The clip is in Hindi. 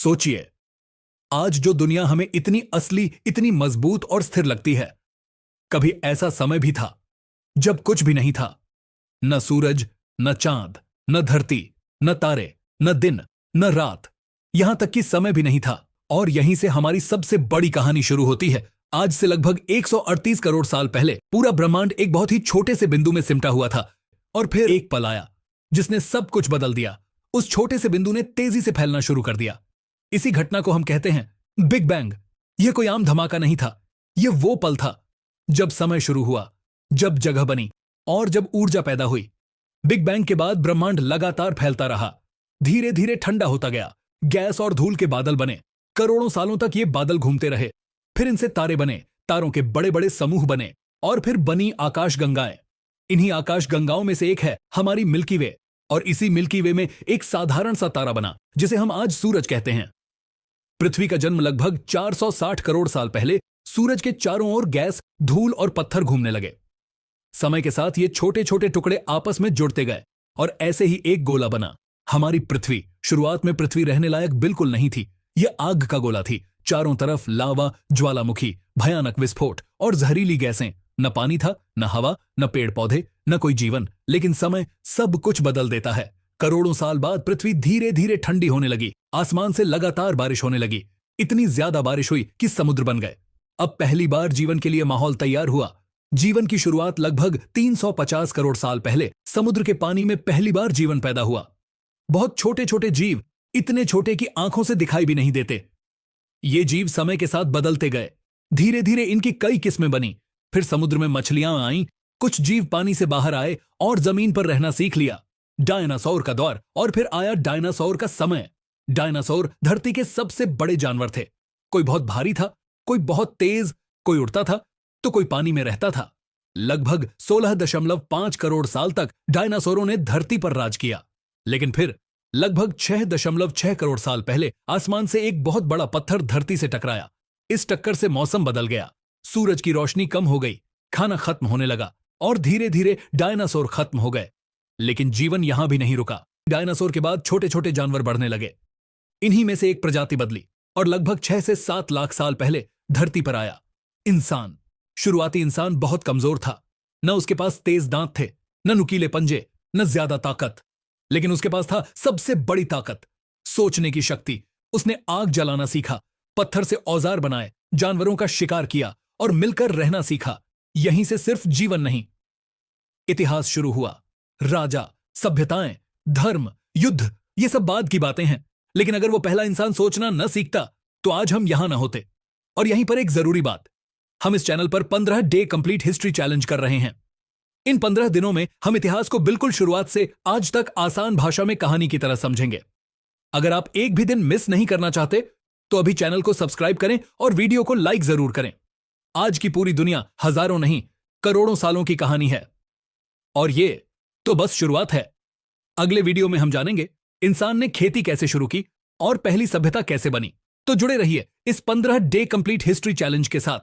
सोचिए, आज जो दुनिया हमें इतनी असली, इतनी मजबूत और स्थिर लगती है, कभी ऐसा समय भी था जब कुछ भी नहीं था। न सूरज, न चांद, न धरती, न तारे, न दिन, न रात, यहां तक कि समय भी नहीं था। और यहीं से हमारी सबसे बड़ी कहानी शुरू होती है। आज से लगभग 138 करोड़ साल पहले पूरा ब्रह्मांड एक बहुत ही छोटे से बिंदु में सिमटा हुआ था, और फिर एक पल आया जिसने सब कुछ बदल दिया। उस छोटे से बिंदु ने तेजी से फैलना शुरू कर दिया। इसी घटना को हम कहते हैं बिग बैंग। यह कोई आम धमाका नहीं था, यह वो पल था जब समय शुरू हुआ, जब जगह बनी और जब ऊर्जा पैदा हुई। बिग बैंग के बाद ब्रह्मांड लगातार फैलता रहा, धीरे धीरे ठंडा होता गया, गैस और धूल के बादल बने। करोड़ों सालों तक ये बादल घूमते रहे, फिर इनसे तारे बने, तारों के बड़े बड़े समूह बने, और फिर बनी आकाश गंगाएं। इन्हीं आकाश गंगाओं में से एक है हमारी मिल्की वे, और इसी मिल्की वे में एक साधारण सा तारा बना जिसे हम आज सूरज कहते हैं। पृथ्वी का जन्म लगभग 460 करोड़ साल पहले सूरज के चारों ओर गैस, धूल और पत्थर घूमने लगे। समय के साथ ये छोटे छोटे टुकड़े आपस में जुड़ते गए और ऐसे ही एक गोला बना, हमारी पृथ्वी। शुरुआत में पृथ्वी रहने लायक बिल्कुल नहीं थी, यह आग का गोला थी। चारों तरफ लावा, ज्वालामुखी, भयानक विस्फोट और जहरीली गैसें। न पानी था, न हवा, न पेड़ पौधे, न कोई जीवन। लेकिन समय सब कुछ बदल देता है। करोड़ों साल बाद पृथ्वी धीरे धीरे ठंडी होने लगी, आसमान से लगातार बारिश होने लगी। इतनी ज्यादा बारिश हुई कि समुद्र बन गए। अब पहली बार जीवन के लिए माहौल तैयार हुआ। जीवन की शुरुआत लगभग 350 करोड़ साल पहले समुद्र के पानी में पहली बार जीवन पैदा हुआ। बहुत छोटे छोटे जीव, इतने छोटे कि आंखों से दिखाई भी नहीं देते। ये जीव समय के साथ बदलते गए, धीरे धीरे इनकी कई किस्में बनी। फिर समुद्र में मछलियां आईं, कुछ जीव पानी से बाहर आए और जमीन पर रहना सीख लिया। डायनासोर का दौर, और फिर आया डायनासोर का समय। डायनासोर धरती के सबसे बड़े जानवर थे। कोई बहुत भारी था, कोई बहुत तेज, कोई उड़ता था तो कोई पानी में रहता था। लगभग 16.5 करोड़ साल तक डायनासोरों ने धरती पर राज किया। लेकिन फिर लगभग 6.6 करोड़ साल पहले आसमान से एक बहुत बड़ा पत्थर धरती से टकराया। इस टक्कर से मौसम बदल गया, सूरज की रोशनी कम हो गई, खाना खत्म होने लगा और धीरे धीरे डायनासोर खत्म हो गए। लेकिन जीवन यहां भी नहीं रुका। डायनासोर के बाद छोटे छोटे जानवर बढ़ने लगे। इन्हीं में से एक प्रजाति बदली और लगभग 6 से 7 लाख साल पहले धरती पर आया इंसान। शुरुआती इंसान बहुत कमजोर था। न उसके पास तेज दांत थे, न नुकीले पंजे, न ज्यादा ताकत। लेकिन उसके पास था सबसे बड़ी ताकत, सोचने की शक्ति। उसने आग जलाना सीखा, पत्थर से औजार बनाए, जानवरों का शिकार किया और मिलकर रहना सीखा। यहीं से सिर्फ जीवन नहीं, इतिहास शुरू हुआ। राजा, सभ्यताएं, धर्म, युद्ध, ये सब बाद की बातें हैं। लेकिन अगर वो पहला इंसान सोचना न सीखता तो आज हम यहां ना होते। और यहीं पर एक जरूरी बात, हम इस चैनल पर 15 डे कंप्लीट हिस्ट्री चैलेंज कर रहे हैं। इन 15 दिनों में हम इतिहास को बिल्कुल शुरुआत से आज तक आसान भाषा में कहानी की तरह समझेंगे। अगर आप एक भी दिन मिस नहीं करना चाहते तो अभी चैनल को सब्सक्राइब करें और वीडियो को लाइक जरूर करें। आज की पूरी दुनिया हजारों नहीं, करोड़ों सालों की कहानी है, और ये तो बस शुरुआत है। अगले वीडियो में हम जानेंगे इंसान ने खेती कैसे शुरू की और पहली सभ्यता कैसे बनी। तो जुड़े रहिए इस 15 डे कंप्लीट हिस्ट्री चैलेंज के साथ।